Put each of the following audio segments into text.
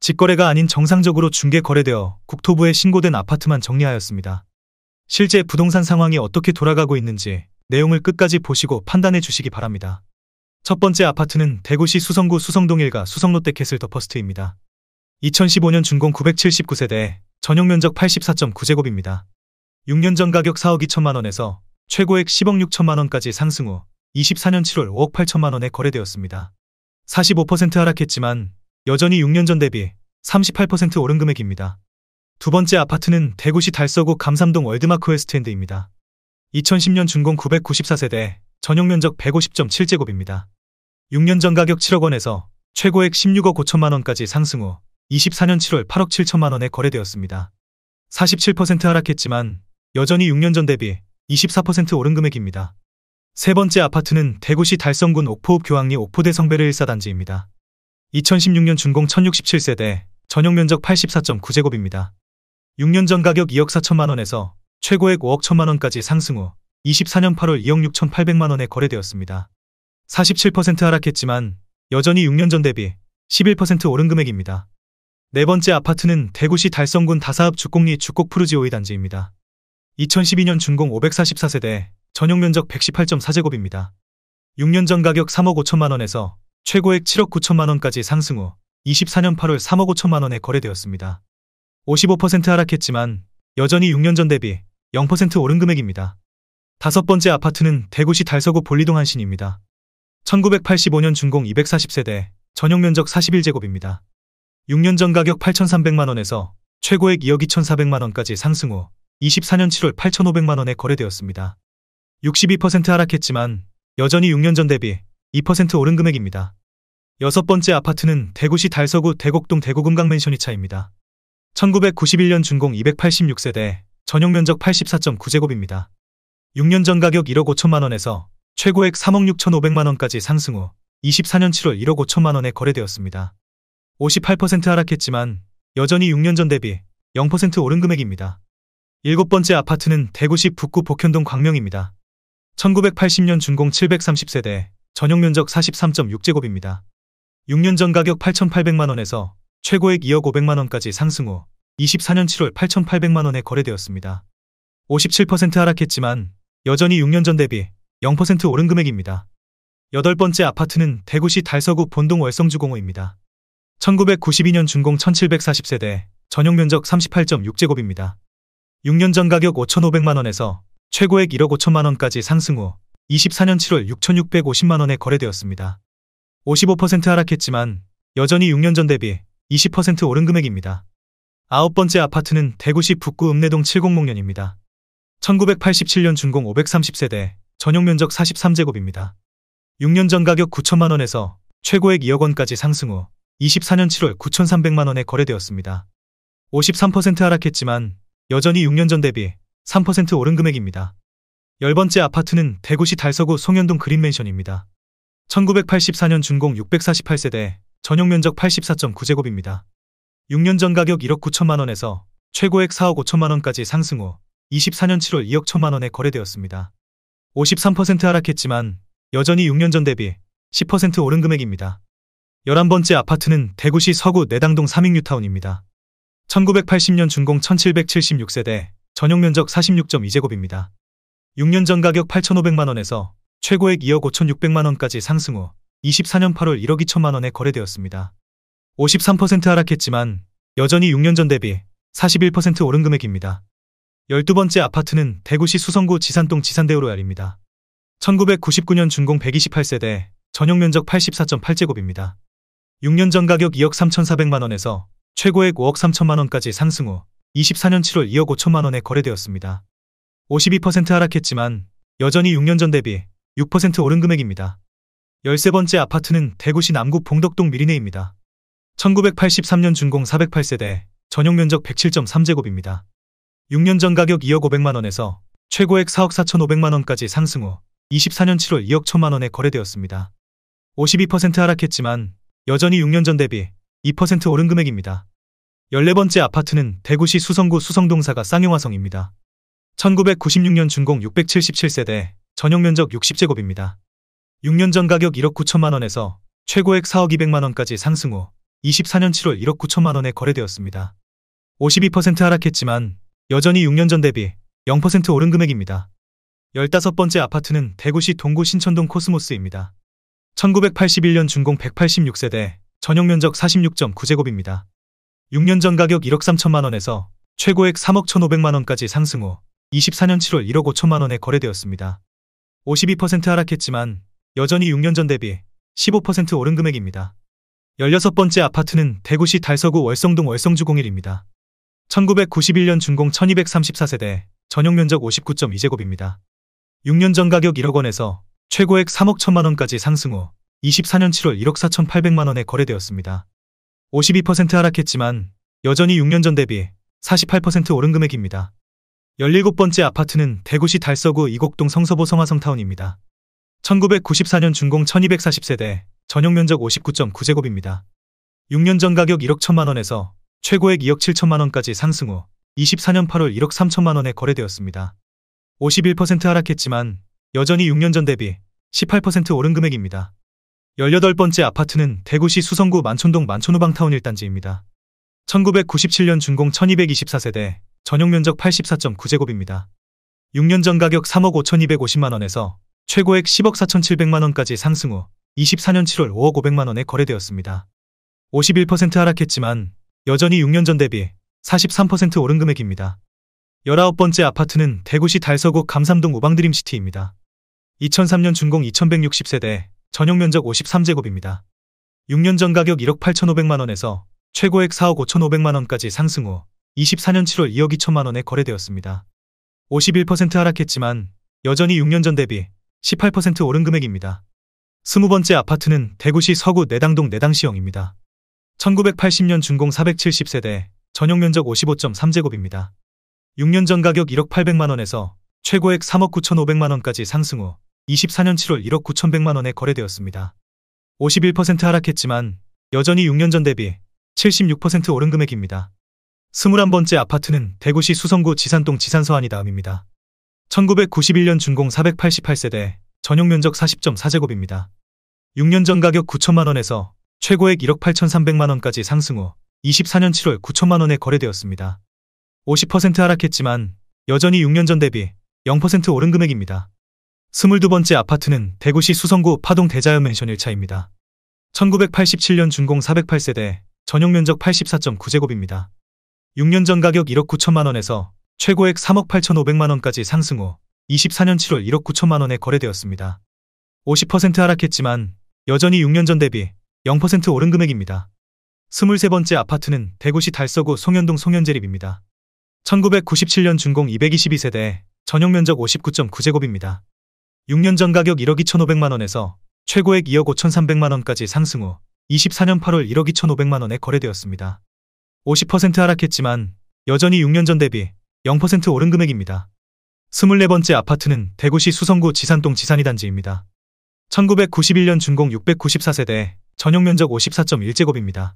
직거래가 아닌 정상적으로 중개 거래되어 국토부에 신고된 아파트만 정리하였습니다. 실제 부동산 상황이 어떻게 돌아가고 있는지 내용을 끝까지 보시고 판단해 주시기 바랍니다. 첫 번째 아파트는 대구시 수성구 수성동 1가 수성롯데캐슬 더 퍼스트입니다. 2015년 준공 979세대, 전용면적 84.9제곱입니다. 6년 전 가격 4억 2천만 원에서 최고액 10억 6천만 원까지 상승 후 24년 7월 5억 8천만 원에 거래되었습니다. 45% 하락했지만 여전히 6년 전 대비 38% 오른 금액입니다. 두 번째 아파트는 대구시 달서구 감삼동 월드마크 웨스트엔드입니다. 2010년 준공 994세대, 전용면적 150.7제곱입니다. 6년 전 가격 7억 원에서 최고액 16억 5천만 원까지 상승 후 24년 7월 8억 7천만 원에 거래되었습니다. 47% 하락했지만 여전히 6년 전 대비 24% 오른 금액입니다. 세 번째 아파트는 대구시 달성군 옥포읍 교학리 옥포대 성베르 1사단지입니다. 2016년 준공 1067세대, 전용면적 84.9제곱입니다. 6년 전 가격 2억 4천만 원에서 최고액 5억 1천만 원까지 상승 후 24년 8월 2억 6천8백만 원에 거래되었습니다. 47% 하락했지만 여전히 6년 전 대비 11% 오른 금액입니다. 네 번째 아파트는 대구시 달성군 다사읍 주곡리 주곡 푸르지 5위 단지입니다. 2012년 준공 544세대, 전용면적 118.4제곱입니다. 6년 전 가격 3억 5천만 원에서 최고액 7억 9천만 원까지 상승 후 24년 8월 3억 5천만 원에 거래되었습니다. 55% 하락했지만 여전히 6년 전 대비 0% 오른 금액입니다. 다섯 번째 아파트는 대구시 달서구 볼리동 한신입니다. 1985년 준공 240세대, 전용면적 41제곱입니다. 6년 전 가격 8,300만 원에서 최고액 2억 2,400만 원까지 상승 후 24년 7월 8,500만 원에 거래되었습니다. 62% 하락했지만 여전히 6년 전 대비 2% 오른 금액입니다. 여섯 번째 아파트는 대구시 달서구 대곡동 대구금강맨션이차입니다. 1991년 준공 286세대, 전용면적 84.9제곱입니다. 6년 전 가격 1억 5천만 원에서 최고액 3억 6천5백만 원까지 상승 후 24년 7월 1억 5천만 원에 거래되었습니다. 58% 하락했지만 여전히 6년 전 대비 0% 오른 금액입니다. 일곱 번째 아파트는 대구시 북구 복현동 광명입니다. 1980년 준공 730세대, 전용면적 43.6제곱입니다. 6년 전 가격 8,800만 원에서 최고액 2억 5백만 원까지 상승 후 24년 7월 8,800만 원에 거래되었습니다. 57% 하락했지만 여전히 6년 전 대비 0% 오른 금액입니다. 여덟 번째 아파트는 대구시 달서구 본동 월성주공호입니다. 1992년 준공 1740세대, 전용면적 38.6제곱입니다. 6년 전 가격 5,500만 원에서 최고액 1억 5천만 원까지 상승 후 24년 7월 6,650만 원에 거래되었습니다. 55% 하락했지만 여전히 6년 전 대비 20% 오른 금액입니다. 아홉 번째 아파트는 대구시 북구 읍내동 70목련입니다. 1987년 준공 530세대, 전용면적 43제곱입니다. 6년 전 가격 9천만 원에서 최고액 2억 원까지 상승 후 24년 7월 9,300만 원에 거래되었습니다. 53% 하락했지만 여전히 6년 전 대비 3% 오른 금액입니다. 열 번째 아파트는 대구시 달서구 송현동 그린맨션입니다. 1984년 준공 648세대, 전용면적 84.9제곱입니다. 6년 전 가격 1억 9천만 원에서 최고액 4억 5천만 원까지 상승 후 24년 7월 2억 1천만 원에 거래되었습니다. 53% 하락했지만 여전히 6년 전 대비 10% 오른 금액입니다. 11번째 아파트는 대구시 서구 내당동 삼익뉴타운입니다. 1980년 준공 1776세대, 전용면적 46.2제곱입니다. 6년 전 가격 8,500만 원에서 최고액 2억 5,600만 원까지 상승 후 24년 8월 1억 2천만 원에 거래되었습니다. 53% 하락했지만 여전히 6년 전 대비 41% 오른 금액입니다. 12번째 아파트는 대구시 수성구 지산동 지산대우로얄입니다. 1999년 준공 128세대, 전용면적 84.8제곱입니다. 6년 전 가격 2억 3,400만 원에서 최고액 5억 3천만 원까지 상승 후 24년 7월 2억 5천만 원에 거래되었습니다. 52% 하락했지만 여전히 6년 전 대비 6% 오른 금액입니다. 13번째 아파트는 대구시 남구 봉덕동 미리네입니다. 1983년 준공 408세대, 전용면적 107.3제곱입니다. 6년 전 가격 2억 5백만 원에서 최고액 4억 4,500만 원까지 상승 후 24년 7월 2억 1천만 원에 거래되었습니다. 52% 하락했지만 여전히 6년 전 대비 2% 오른 금액입니다. 14번째 아파트는 대구시 수성구 수성동사가 쌍용화성입니다. 1996년 준공 677세대, 전용면적 60제곱입니다. 6년 전 가격 1억 9천만 원에서 최고액 4억 2백만 원까지 상승 후 24년 7월 1억 9천만 원에 거래되었습니다. 52% 하락했지만 여전히 6년 전 대비 0% 오른 금액입니다. 15번째 아파트는 대구시 동구 신천동 코스모스입니다. 1981년 준공 186세대, 전용 면적 46.9제곱입니다. 6년 전 가격 1억 3천만 원에서 최고액 3억 1,500만 원까지 상승 후 24년 7월 1억 5천만 원에 거래되었습니다. 52% 하락했지만 여전히 6년 전 대비 15% 오른 금액입니다. 16번째 아파트는 대구시 달서구 월성동 월성주 01입니다. 1991년 준공 1234세대, 전용 면적 59.2제곱입니다. 6년 전 가격 1억 원에서 최고액 3억 1천만 원까지 상승 후 24년 7월 1억 4,800만 원에 거래되었습니다. 52% 하락했지만 여전히 6년 전 대비 48% 오른 금액입니다. 17번째 아파트는 대구시 달서구 이곡동 성서보 성화성타운입니다. 1994년 준공 1240세대, 전용 면적 59.9제곱입니다. 6년 전 가격 1억 1천만 원에서 최고액 2억 7천만 원까지 상승 후 24년 8월 1억 3천만 원에 거래되었습니다. 51% 하락했지만 여전히 6년 전 대비 18% 오른 금액입니다. 18번째 아파트는 대구시 수성구 만촌동 만촌우방타운 1단지입니다. 1997년 준공 1224세대, 전용 면적 84.9제곱입니다. 6년 전 가격 3억 5,250만 원에서 최고액 10억 4,700만 원까지 상승 후 24년 7월 5억 500만 원에 거래되었습니다. 51% 하락했지만 여전히 6년 전 대비 43% 오른 금액입니다. 19번째 아파트는 대구시 달서구 감삼동 우방드림시티입니다. 2003년 준공 2160세대, 전용 면적 53제곱입니다. 6년 전 가격 1억 8,500만 원에서 최고액 4억 5,500만 원까지 상승 후 24년 7월 2억 2천만 원에 거래되었습니다. 51% 하락했지만 여전히 6년 전 대비 18% 오른 금액입니다. 20번째 아파트는 대구시 서구 내당동 내당시형입니다. 1980년 준공 470세대, 전용 면적 55.3제곱입니다. 6년 전 가격 1억 800만 원에서 최고액 3억 9,500만 원까지 상승 후 24년 7월 1억 9,100만 원에 거래되었습니다. 51% 하락했지만 여전히 6년 전 대비 76% 오른 금액입니다. 21번째 아파트는 대구시 수성구 지산동 지산서안이다음입니다. 1991년 준공 488세대, 전용 면적 40.4제곱입니다. 6년 전 가격 9천만 원에서 최고액 1억 8,300만 원까지 상승 후 24년 7월 9천만 원에 거래되었습니다. 50% 하락했지만 여전히 6년 전 대비 0% 오른 금액입니다. 22번째 아파트는 대구시 수성구 파동 대자연 맨션 1차입니다. 1987년 준공 408세대, 전용 면적 84.9제곱입니다. 6년 전 가격 1억 9천만 원에서 최고액 3억 8,500만 원까지 상승 후 24년 7월 1억 9천만 원에 거래되었습니다. 50% 하락했지만 여전히 6년 전 대비 0% 오른 금액입니다. 23번째 아파트는 대구시 달서구 송현동 송현재립입니다. 1997년 준공 222세대, 전용 면적 59.9제곱입니다. 6년 전 가격 1억 2,500만 원에서 최고액 2억 5,300만 원까지 상승 후 24년 8월 1억 2,500만 원에 거래되었습니다. 50% 하락했지만 여전히 6년 전 대비 0% 오른 금액입니다. 24번째 아파트는 대구시 수성구 지산동 지산이단지입니다. 1991년 준공 694세대, 전용 면적 54.1제곱입니다.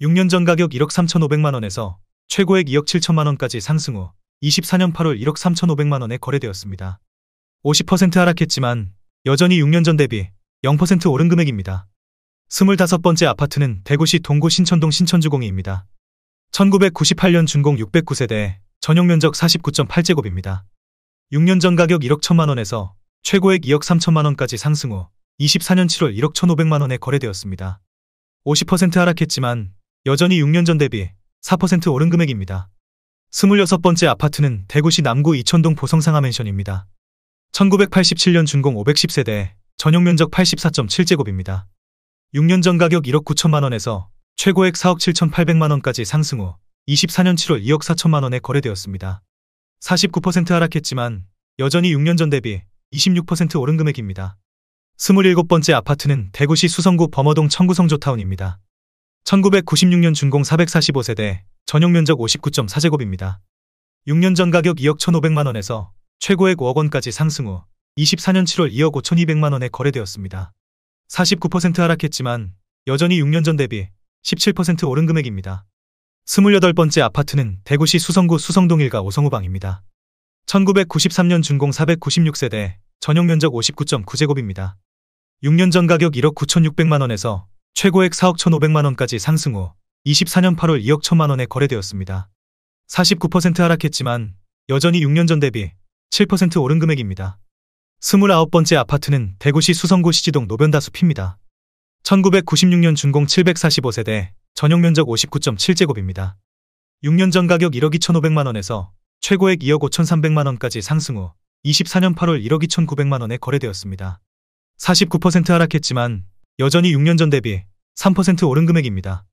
6년 전 가격 1억 3,500만 원에서 최고액 2억 7천만 원까지 상승 후 24년 8월 1억 3,500만 원에 거래되었습니다. 50% 하락했지만 여전히 6년 전 대비 0% 오른 금액입니다. 25번째 아파트는 대구시 동구 신천동 신천주 02입니다. 1998년 준공 609세대, 전용 면적 49.8제곱입니다. 6년 전 가격 1억 1천만 원에서 최고액 2억 3천만 원까지 상승 후 24년 7월 1억 1,500만 원에 거래되었습니다. 50% 하락했지만 여전히 6년 전 대비 4% 오른 금액입니다. 26번째 아파트는 대구시 남구 이천동 보성상하 맨션입니다. 1987년 준공 510세대, 전용 면적 84.7제곱입니다. 6년 전 가격 1억 9천만 원에서 최고액 4억 7,800만 원까지 상승 후 24년 7월 2억 4천만 원에 거래되었습니다. 49% 하락했지만 여전히 6년 전 대비 26% 오른 금액입니다. 27번째 아파트는 대구시 수성구 범어동 청구성조타운입니다. 1996년 준공 445세대, 전용 면적 59.4제곱입니다. 6년 전 가격 2억 1,500만 원에서 최고액 5억 원까지 상승 후 24년 7월 2억 5,200만 원에 거래되었습니다. 49% 하락했지만 여전히 6년 전 대비 17% 오른 금액입니다. 28번째 아파트는 대구시 수성구 수성동 1가 오성우방입니다. 1993년 준공 496세대, 전용 면적 59.9제곱입니다. 6년 전 가격 1억 9,600만 원에서 최고액 4억 1,500만 원까지 상승 후 24년 8월 2억 1천만 원에 거래되었습니다. 49% 하락했지만 여전히 6년 전 대비 7% 오른 금액입니다. 29번째 아파트는 대구시 수성구 시지동 노변다숲입니다. 1996년 준공 745세대, 전용면적 59.7제곱입니다. 6년 전 가격 1억 2,500만 원에서 최고액 2억 5,300만 원까지 상승 후 24년 8월 1억 2,900만 원에 거래되었습니다. 49% 하락했지만 여전히 6년 전 대비 3% 오른 금액입니다.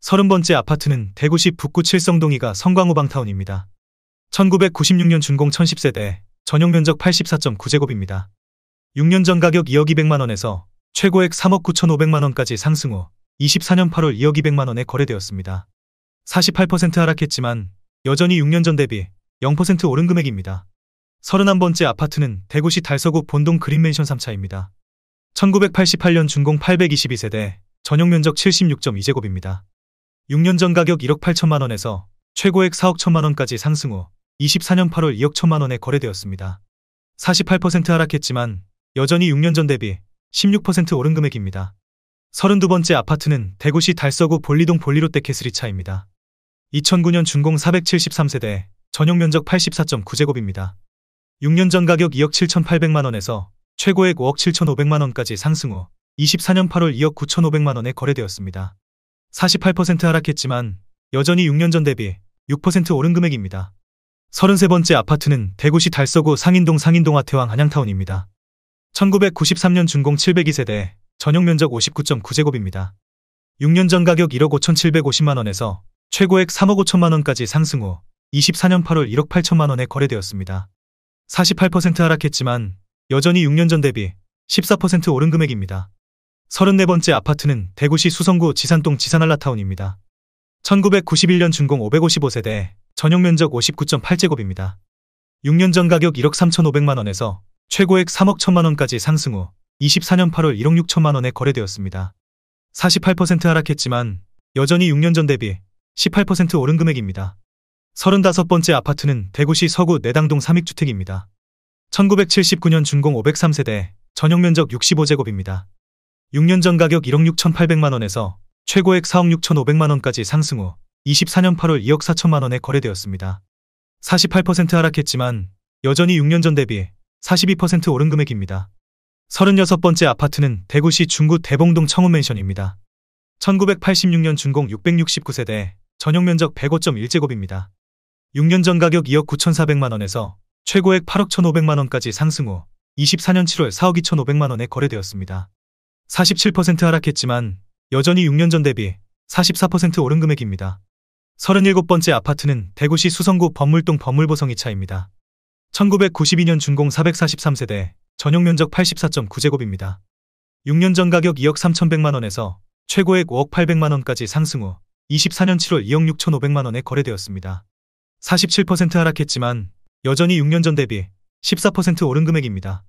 30번째 아파트는 대구시 북구 칠성동2가 성광우방타운입니다. 1996년 준공 1010세대, 전용면적 84.9제곱입니다. 6년 전 가격 2억 200만 원에서 최고액 3억 9,500만 원까지 상승 후 24년 8월 2억 200만 원에 거래되었습니다. 48% 하락했지만 여전히 6년 전 대비 0% 오른 금액입니다. 31번째 아파트는 대구시 달서구 본동 그린맨션 3차입니다. 1988년 준공 822세대, 전용면적 76.2제곱입니다. 6년 전 가격 1억 8천만 원에서 최고액 4억 1천만 원까지 상승 후 24년 8월 2억 1천만 원에 거래되었습니다. 48% 하락했지만 여전히 6년 전 대비 16% 오른 금액입니다. 32번째 아파트는 대구시 달서구 볼리동 볼리롯데캐슬2차입니다. 2009년 준공 473세대, 전용면적 84.9제곱입니다. 6년 전 가격 2억 7,800만 원에서 최고액 5억 7,500만 원까지 상승 후 24년 8월 2억 9,500만 원에 거래되었습니다. 48% 하락했지만 여전히 6년 전 대비 6% 오른 금액입니다. 33번째 아파트는 대구시 달서구 상인동 상인동아태왕 한양타운입니다. 1993년 준공 702세대, 전용면적 59.9제곱입니다. 6년 전 가격 1억 5,750만 원에서 최고액 3억 5천만 원까지 상승 후 24년 8월 1억 8천만 원에 거래되었습니다. 48% 하락했지만 여전히 6년 전 대비 14% 오른 금액입니다. 34번째 아파트는 대구시 수성구 지산동 지산한라타운입니다. 1991년 준공 555세대, 전용면적 59.8제곱입니다. 6년 전 가격 1억 3,500만 원에서 최고액 3억 1천만 원까지 상승 후 24년 8월 1억 6천만 원에 거래되었습니다. 48% 하락했지만 여전히 6년 전 대비 18% 오른 금액입니다. 35번째 아파트는 대구시 서구 내당동 삼익주택입니다. 1979년 준공 503세대, 전용면적 65제곱입니다. 6년 전 가격 1억 6,800만 원에서 최고액 4억 6,500만 원까지 상승 후 24년 8월 2억 4천만 원에 거래되었습니다. 48% 하락했지만 여전히 6년 전 대비 42% 오른 금액입니다. 36번째 아파트는 대구시 중구 대봉동 청운맨션입니다. 1986년 준공 669세대, 전용면적 105.1제곱입니다. 6년 전 가격 2억 9,400만 원에서 최고액 8억 1,500만 원까지 상승 후 24년 7월 4억 2,500만 원에 거래되었습니다. 47% 하락했지만 여전히 6년 전 대비 44% 오른 금액입니다. 37번째 아파트는 대구시 수성구 범물동 범물보성 2차입니다. 1992년 준공 443세대, 전용면적 84.9제곱입니다. 6년 전 가격 2억 3,100만 원에서 최고액 5억 800만 원까지 상승 후 24년 7월 2억 6,500만 원에 거래되었습니다. 47% 하락했지만 여전히 6년 전 대비 14% 오른 금액입니다.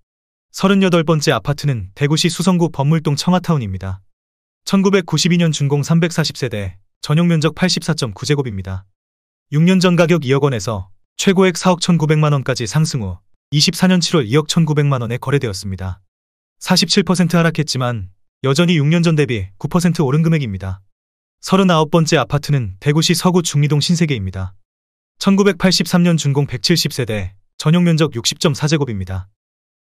38번째 아파트는 대구시 수성구 범물동 청아타운입니다. 1992년 준공 340세대, 전용면적 84.9제곱입니다. 6년 전 가격 2억 원에서 최고액 4억 1,900만 원까지 상승 후 24년 7월 2억 1,900만 원에 거래되었습니다. 47% 하락했지만 여전히 6년 전 대비 9% 오른 금액입니다. 39번째 아파트는 대구시 서구 중리동 신세계입니다. 1983년 준공 170세대, 전용면적 60.4제곱입니다.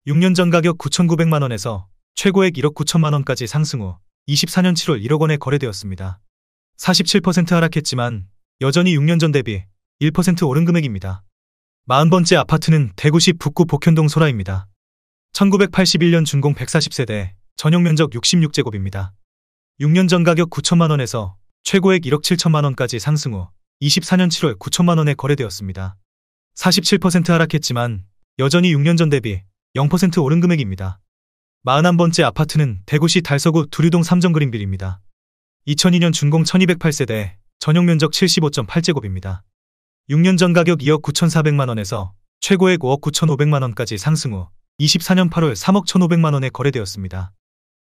6년 전 가격 9,900만 원에서 최고액 1억 9천만 원까지 상승 후 24년 7월 1억 원에 거래되었습니다. 47% 하락했지만 여전히 6년 전 대비 1% 오른 금액입니다. 40번째 아파트는 대구시 북구 복현동 소라입니다. 1981년 준공 140세대, 전용면적 66제곱입니다. 6년 전 가격 9천만 원에서 최고액 1억 7천만 원까지 상승 후 24년 7월 9천만 원에 거래되었습니다. 47% 하락했지만 여전히 6년 전 대비 0% 오른 금액입니다. 41번째 아파트는 대구시 달서구 두류동 삼정그린빌입니다. 2002년 준공 1208세대, 전용면적 75.8제곱입니다. 6년 전 가격 2억 9,400만 원에서 최고액 5억 9,500만 원까지 상승 후 24년 8월 3억 1,500만 원에 거래되었습니다.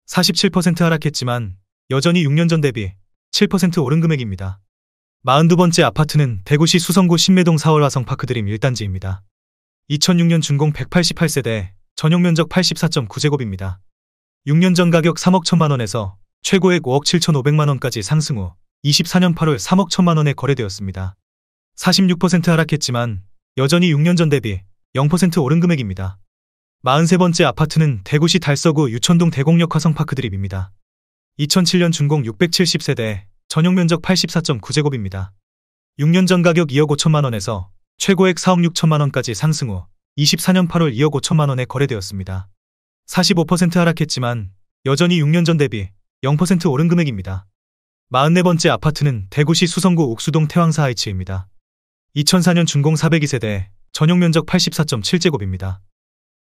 47% 하락했지만 여전히 6년 전 대비 7% 오른 금액입니다. 42번째 아파트는 대구시 수성구 신매동 4월 화성파크드림 1단지입니다. 2006년 준공 188세대, 전용면적 84.9제곱입니다. 6년 전 가격 3억 1천만 원에서 최고액 5억 7,500만 원까지 상승 후 24년 8월 3억 1천만 원에 거래되었습니다. 46% 하락했지만 여전히 6년 전 대비 0% 오른 금액입니다. 43번째 아파트는 대구시 달서구 유천동 대곡역 화성파크 드립입니다. 2007년 준공 670세대, 전용 면적 84.9제곱입니다. 6년 전 가격 2억 5천만 원에서 최고액 4억 6천만 원까지 상승 후 24년 8월 2억 5천만 원에 거래되었습니다. 45% 하락했지만 여전히 6년 전 대비 0% 오른 금액입니다. 44번째 아파트는 대구시 수성구 옥수동 태왕사 하이츠입니다. 2004년 준공 402세대, 전용 면적 84.7제곱입니다.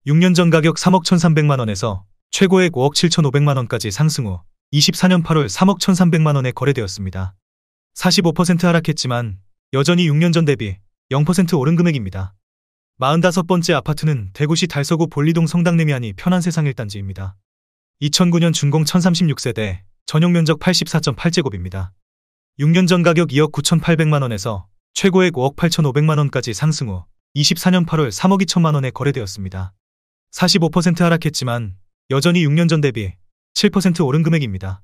6년 전 가격 3억 1,300만 원에서 최고액 5억 7,500만 원까지 상승 후 24년 8월 3억 1,300만 원에 거래되었습니다. 45% 하락했지만 여전히 6년 전 대비 0% 오른 금액입니다. 45번째 아파트는 대구시 달서구 볼리동 성당내미안이 편한 세상 1단지입니다. 2009년 준공 1036세대, 전용 면적 84.8제곱입니다. 6년 전 가격 2억 9,800만 원에서 최고액 5억 8,500만 원까지 상승 후 24년 8월 3억 2천만 원에 거래되었습니다. 45% 하락했지만 여전히 6년 전 대비 7% 오른 금액입니다.